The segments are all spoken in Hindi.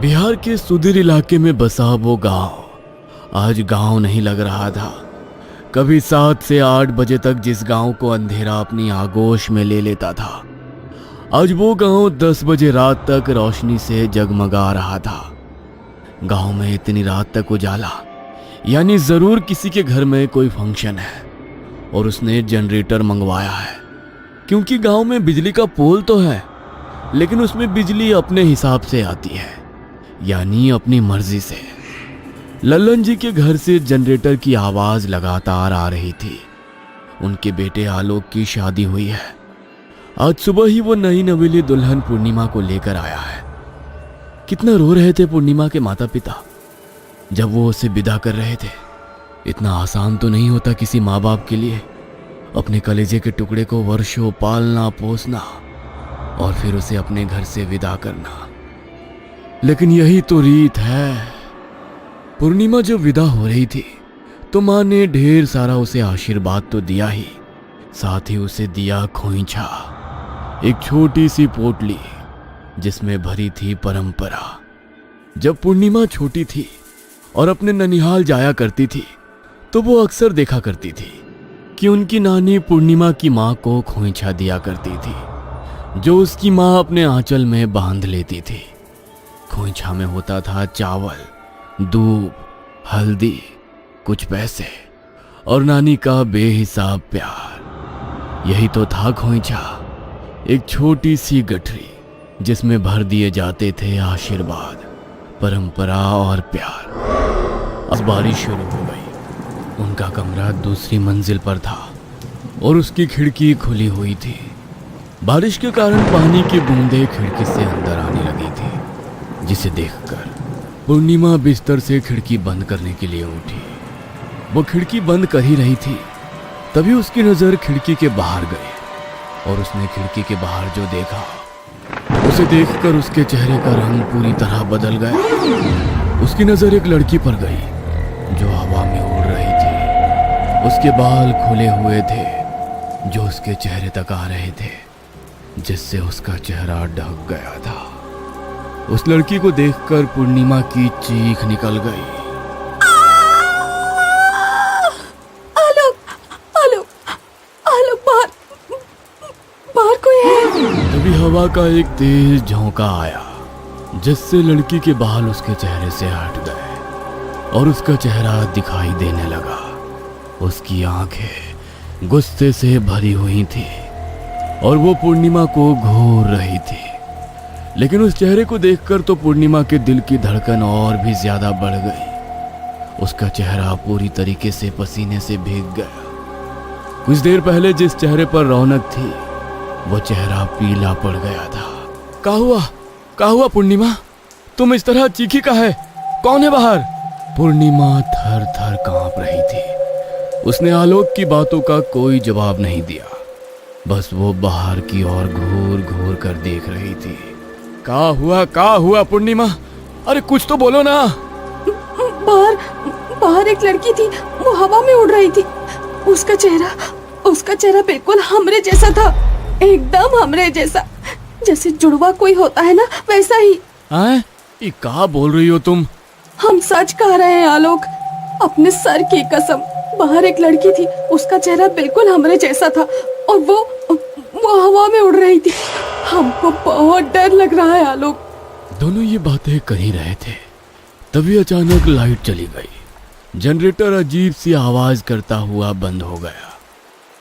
बिहार के सुदूर इलाके में बसा वो गांव आज गांव नहीं लग रहा था। कभी 7 से 8 बजे तक जिस गांव को अंधेरा अपनी आगोश में ले लेता था, आज वो गांव 10 बजे रात तक रोशनी से जगमगा रहा था। गांव में इतनी रात तक उजाला, यानी जरूर किसी के घर में कोई फंक्शन है और उसने जनरेटर मंगवाया है। क्योंकि गांव में बिजली का पोल तो है, लेकिन उसमें बिजली अपने हिसाब से आती है, यानी अपनी मर्जी से। लल्लन जी के घर से जनरेटर की आवाज लगातार आ रही थी। उनके बेटे आलोक की शादी हुई है। आज सुबह ही वो नई नवेली दुल्हन पूर्णिमा को लेकर आया है। कितना रो रहे थे पूर्णिमा के माता पिता जब वो उसे विदा कर रहे थे। इतना आसान तो नहीं होता किसी माँ बाप के लिए अपने कलेजे के टुकड़े को वर्षों पालना पोसना और फिर उसे अपने घर से विदा करना। लेकिन यही तो रीत है। पूर्णिमा जब विदा हो रही थी तो माँ ने ढेर सारा उसे आशीर्वाद तो दिया ही, साथ ही उसे दिया खोइछा, एक छोटी सी पोटली जिसमें भरी थी परंपरा। जब पूर्णिमा छोटी थी और अपने ननिहाल जाया करती थी तो वो अक्सर देखा करती थी कि उनकी नानी पूर्णिमा की माँ को खोइछा दिया करती थी, जो उसकी माँ अपने आंचल में बांध लेती थी। खोइछा में होता था चावल, दूध, हल्दी, कुछ पैसे और नानी का बेहिसाब प्यार। यही तो था खोइछा, एक छोटी सी गठरी जिसमें भर दिए जाते थे आशीर्वाद, परंपरा और प्यार। अब बारिश शुरू हो गई। उनका कमरा दूसरी मंजिल पर था और उसकी खिड़की खुली हुई थी। बारिश के कारण पानी की बूंदें खिड़की से अंदर आने लगी थी, जिसे देखकर पूर्णिमा बिस्तर से खिड़की बंद करने के लिए उठी। वो खिड़की बंद कर ही रही थी, तभी उसकी नजर खिड़की के बाहर गई और उसने खिड़की के बाहर जो देखा, उसे देखकर उसके चेहरे का रंग पूरी तरह बदल गया। उसकी नजर एक लड़की पर गई जो हवा में उड़ रही थी। उसके बाल खुले हुए थे जो उसके चेहरे तक आ रहे थे, जिससे उसका चेहरा ढक गया था। उस लड़की को देखकर पूर्णिमा की चीख निकल गई। आलोक, आलोक, आलोक, बाहर कोई है। तभी हवा का एक तेज झोंका आया, जिससे लड़की के बाल उसके चेहरे से हट गए और उसका चेहरा दिखाई देने लगा। उसकी आंखें गुस्से से भरी हुई थी और वो पूर्णिमा को घूर रही थी। लेकिन उस चेहरे को देखकर तो पूर्णिमा के दिल की धड़कन और भी ज्यादा बढ़ गई। उसका चेहरा पूरी तरीके से पसीने से भीग गया। कुछ देर पहले जिस चेहरे पर रौनक थी, वो चेहरा पीला पड़ गया था। क्या हुआ पूर्णिमा? तुम इस तरह चीखी का है? कौन है बाहर? पूर्णिमा थर थर कांप रही थी। उसने आलोक की बातों का कोई जवाब नहीं दिया, बस वो बाहर की ओर घूर घूर कर देख रही थी। क्या हुआ पूर्णिमा? अरे कुछ तो बोलो ना। बाहर एक लड़की थी, वो हवा में उड़ रही थी। उसका चेहरा बिल्कुल हमरे जैसा था, एकदम हमरे जैसा, जैसे जुड़वा कोई होता है ना, वैसा ही। ये क्या बोल रही हो तुम? हम सच कह रहे हैं आलोक, अपने सर की कसम। बाहर एक लड़की थी, उसका चेहरा बिल्कुल हमरे जैसा था और वो हवा में उड़ रही थी। हमको बहुत डर लग रहा है आलोक। दोनों ये बातें कर ही रहे थे, तभी अचानक लाइट चली गई। जनरेटर अजीब सी आवाज करता हुआ बंद हो गया।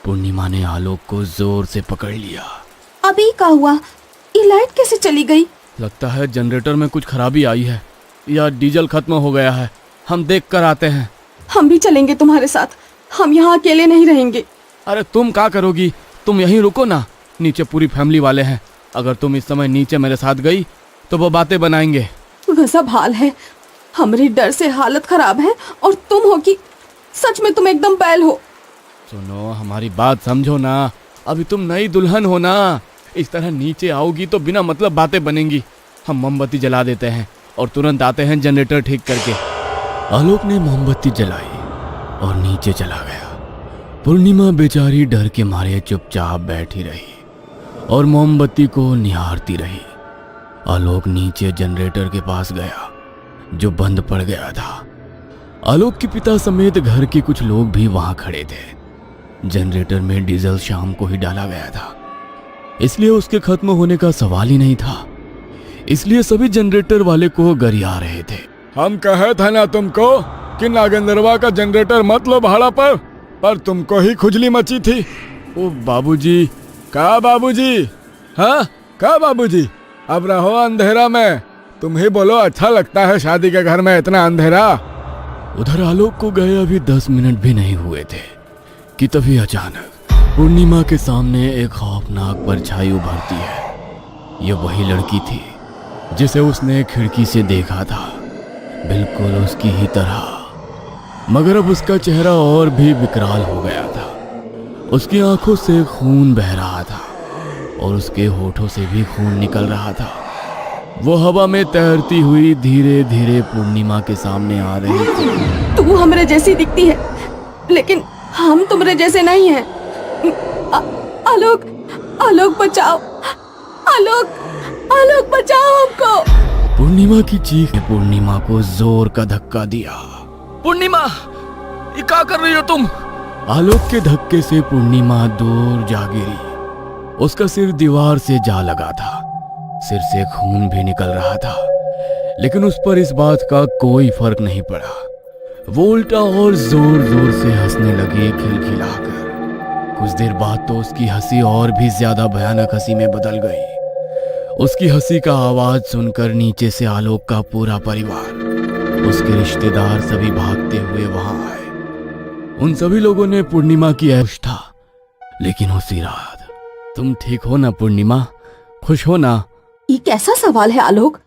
पूर्णिमा ने आलोक को जोर से पकड़ लिया। अभी क्या हुआ? ये लाइट कैसे चली गई? लगता है जनरेटर में कुछ खराबी आई है या डीजल खत्म हो गया है। हम देख कर आते हैं। हम भी चलेंगे तुम्हारे साथ, हम यहाँ अकेले नहीं रहेंगे। अरे तुम क्या करोगी? तुम यहीं रुको ना, नीचे पूरी फैमिली वाले हैं। अगर तुम इस समय नीचे मेरे साथ गई तो वो बातें बनाएंगे। गजब हाल है, हमारे डर से हालत खराब है और तुम हो कि सच में तुम एकदम बैल हो। सुनो, हमारी बात समझो ना। अभी तुम नई दुल्हन हो ना, इस तरह नीचे आओगी तो बिना मतलब बातें बनेंगी। हम मोमबत्ती जला देते हैं और तुरंत आते हैं जनरेटर ठीक करके। आलोक ने मोमबत्ती जलाई और नीचे चला गया। पूर्णिमा बेचारी डर के मारे चुपचाप बैठी रही और मोमबत्ती को निहारती रही। आलोक नीचे जनरेटर के पास गया जो बंद पड़ गया था। आलोक के पिता समेत घर के कुछ लोग भी वहां खड़े थे। जनरेटर में डीजल शाम को ही डाला गया था, इसलिए उसके खत्म होने का सवाल ही नहीं था। इसलिए सभी जनरेटर वाले को गरिया रहे थे। हम कहे थे ना तुमको कि नागेंद्रवा का जनरेटर मत लो भाड़ा पर तुमको ही खुजली मची थी। ओ बाबूजी। का बाबूजी? हाँ का बाबूजी? अब रहो अंधेरा में। तुम ही बोलो, अच्छा लगता है शादी के घर में इतना अंधेरा? उधर आलोक को गए अभी 10 मिनट भी नहीं हुए थे कि तभी अचानक पूर्णिमा के सामने एक खौफनाक परछाई उभरती है। ये वही लड़की थी जिसे उसने खिड़की से देखा था, बिल्कुल उसकी ही तरह, मगर अब उसका चेहरा और भी विकराल हो गया था। उसकी आंखों से खून बह रहा था और उसके होठों से भी खून निकल रहा था। वो हवा में तैरती हुई धीरे धीरे पूर्णिमा के सामने आ रही थी। तू हमरे जैसी दिखती है, लेकिन हम तुमरे जैसे नहीं हैं। आलोक, आलोक बचाओ, आलोक, आलोक बचाओ हमको। पूर्णिमा की चीख ने पूर्णिमा को जोर का धक्का दिया। पूर्णिमा, ये क्या कर रही हो तुम? आलोक के धक्के से पूर्णिमा दूर जा गिरी। उसका सिर दीवार से जा लगा था, सिर से खून भी निकल रहा था, लेकिन उस पर इस बात का कोई फर्क नहीं पड़ा। वो उल्टा और जोर जोर से हंसने लगी, खिलखिलाकर। कुछ देर बाद तो उसकी हंसी और भी ज्यादा भयानक हंसी में बदल गई। उसकी हंसी का आवाज सुनकर नीचे से आलोक का पूरा परिवार, उसके रिश्तेदार सभी भागते हुए वहां आए। उन सभी लोगों ने पूर्णिमा की ऐश था, लेकिन उसी रात तुम ठीक हो ना पूर्णिमा? खुश हो ना? ये कैसा सवाल है आलोक?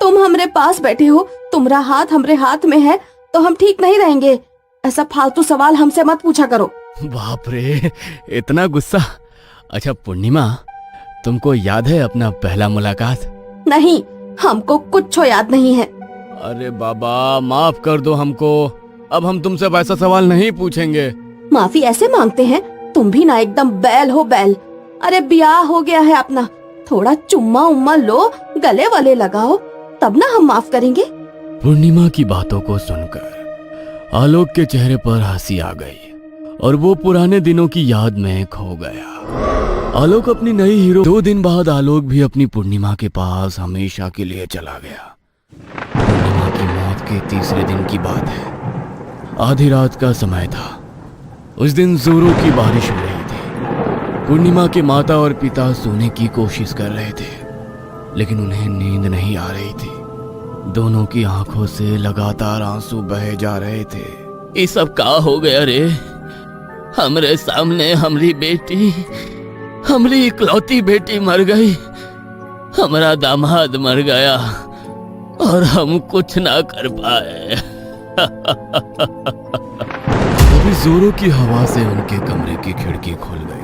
तुम हमरे पास बैठे हो, तुम्हारा हाथ हमरे हाथ में है, तो हम ठीक नहीं रहेंगे। ऐसा फालतू सवाल हमसे मत पूछा करो। बाप रे, इतना गुस्सा? अच्छा पूर्णिमा, तुमको याद है अपना पहला मुलाकात? नहीं, हमको कुछ याद नहीं है। अरे बाबा, माफ कर दो हमको। अब हम तुमसे वैसा सवाल नहीं पूछेंगे। माफी ऐसे मांगते हैं? तुम भी ना एकदम बैल हो, बैल। अरे ब्याह हो गया है अपना, थोड़ा चुम्मा उम्मा लो, गले वाले लगाओ, तब ना हम माफ करेंगे। पूर्णिमा की बातों को सुनकर आलोक के चेहरे पर हंसी आ गई और वो पुराने दिनों की याद में खो गया। आलोक अपनी नई हीरो। 2 दिन बाद आलोक भी अपनी पूर्णिमा के पास हमेशा के लिए चला गया। पूर्णिमा की मौत के तीसरे दिन की बात है। आधी रात का समय था। उस दिन जोरों की बारिश हो रही थी। पूर्णिमा के माता और पिता सोने की कोशिश कर रहे थे, लेकिन उन्हें नींद नहीं आ रही थी। दोनों की आंखों से लगातार आंसू बहे जा रहे थे। ये सब का हो गया रे? हमरे सामने हमरी बेटी, हमरी इकलौती बेटी मर गई, हमारा दामाद मर गया और हम कुछ ना कर पाए। तभी जोरों की हवा से उनके कमरे की खिड़की खुल गई।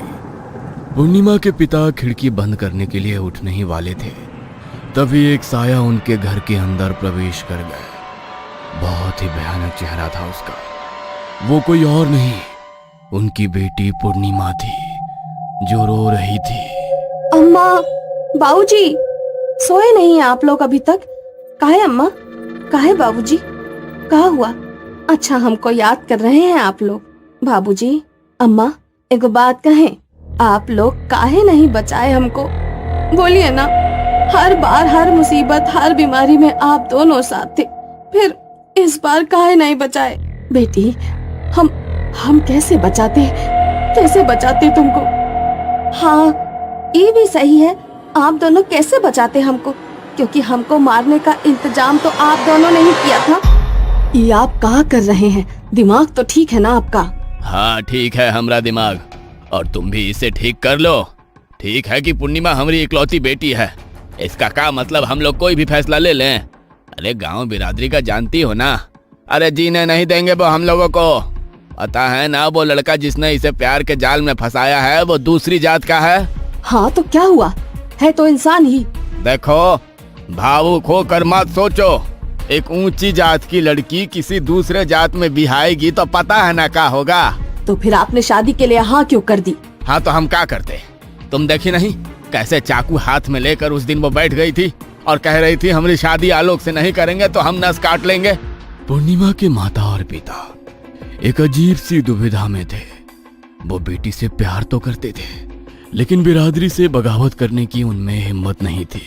पूर्णिमा के पिता खिड़की बंद करने के लिए उठने ही वाले थे, तभी एक साया उनके घर के अंदर प्रवेश कर गया। बहुत ही भयानक चेहरा था उसका। वो कोई और नहीं, उनकी बेटी पूर्णिमा थी, जो रो रही थी। अम्मा, बाबूजी, सोए नहीं हैं आप लोग अभी तक? काहे अम्मा, काहे बाबूजी, कहा हुआ? अच्छा, हमको याद कर रहे हैं आप लोग। बाबूजी, अम्मा, एक बात कहें, आप लोग काहे नहीं बचाए हमको? बोलिए ना। हर बार, हर मुसीबत, हर बीमारी में आप दोनों साथ थे, फिर इस बार काहे नहीं बचाए? बेटी, हम कैसे बचाते तुमको? हाँ, ये भी सही है, आप दोनों कैसे बचाते हमको, क्योंकि हमको मारने का इंतजाम तो आप दोनों ने ही किया था। ये आप कहा कर रहे हैं? दिमाग तो ठीक है ना आपका? हाँ ठीक है हमारा दिमाग, और तुम भी इसे ठीक कर लो। ठीक है कि पूर्णिमा हमारी इकलौती बेटी है, इसका क्या मतलब हम लोग कोई भी फैसला ले लें? अरे गांव बिरादरी का जानती हो ना। अरे जीने नहीं देंगे वो हम लोगों को। पता है ना, वो लड़का जिसने इसे प्यार के जाल में फंसाया है वो दूसरी जात का है। हाँ तो क्या हुआ, है तो इंसान ही। देखो, भावुक होकर मत सोचो। एक ऊंची जात की लड़की किसी दूसरे जात में बिहाएगी तो पता है ना क्या होगा। तो फिर आपने शादी के लिए हाँ क्यों कर दी? हाँ तो हम क्या करते? तुम देखी नहीं कैसे चाकू हाथ में लेकर उस दिन वो बैठ गई थी और कह रही थी हमारी शादी आलोक से नहीं करेंगे तो हम नस काट लेंगे। पूर्णिमा के माता और पिता एक अजीब सी दुविधा में थे। वो बेटी से प्यार तो करते थे, लेकिन बिरादरी से बगावत करने की उनमें हिम्मत नहीं थी।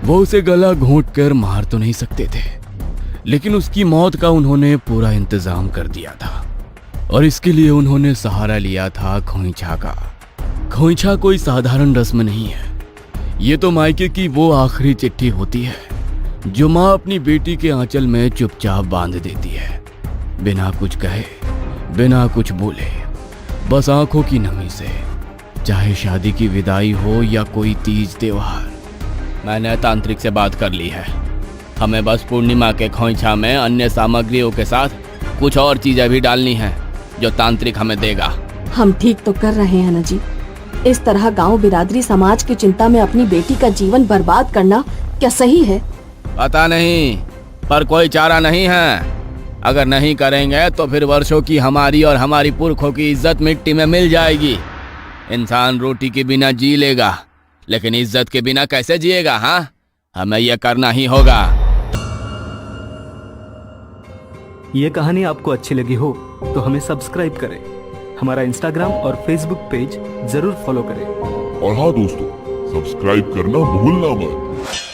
वो उसे गला घोंट कर मार तो नहीं सकते थे, लेकिन उसकी मौत का उन्होंने पूरा इंतजाम कर दिया था और इसके लिए उन्होंने सहारा लिया था खोइछा का। खोइछा कोई साधारण रस्म नहीं है। ये तो मायके की वो आखिरी चिट्ठी होती है जो माँ अपनी बेटी के आंचल में चुपचाप बांध देती है, बिना कुछ कहे, बिना कुछ बोले, बस आंखों की नमी से, चाहे शादी की विदाई हो या कोई तीज त्योहार। मैंने तांत्रिक से बात कर ली है। हमें बस पूर्णिमा के खोइछा में अन्य सामग्रियों के साथ कुछ और चीजें भी डालनी है जो तांत्रिक हमें देगा। हम ठीक तो कर रहे हैं ना जी। इस तरह गांव बिरादरी समाज की चिंता में अपनी बेटी का जीवन बर्बाद करना क्या सही है? पता नहीं, पर कोई चारा नहीं है। अगर नहीं करेंगे तो फिर वर्षों की हमारी और हमारी पुरखों की इज्जत मिट्टी में मिल जाएगी। इंसान रोटी के बिना जी लेगा, लेकिन इज्जत के बिना कैसे जिएगा? हाँ, हमें यह करना ही होगा। ये कहानी आपको अच्छी लगी हो तो हमें सब्सक्राइब करें, हमारा इंस्टाग्राम और फेसबुक पेज जरूर फॉलो करें। और हाँ दोस्तों, सब्सक्राइब करना भूलना मत।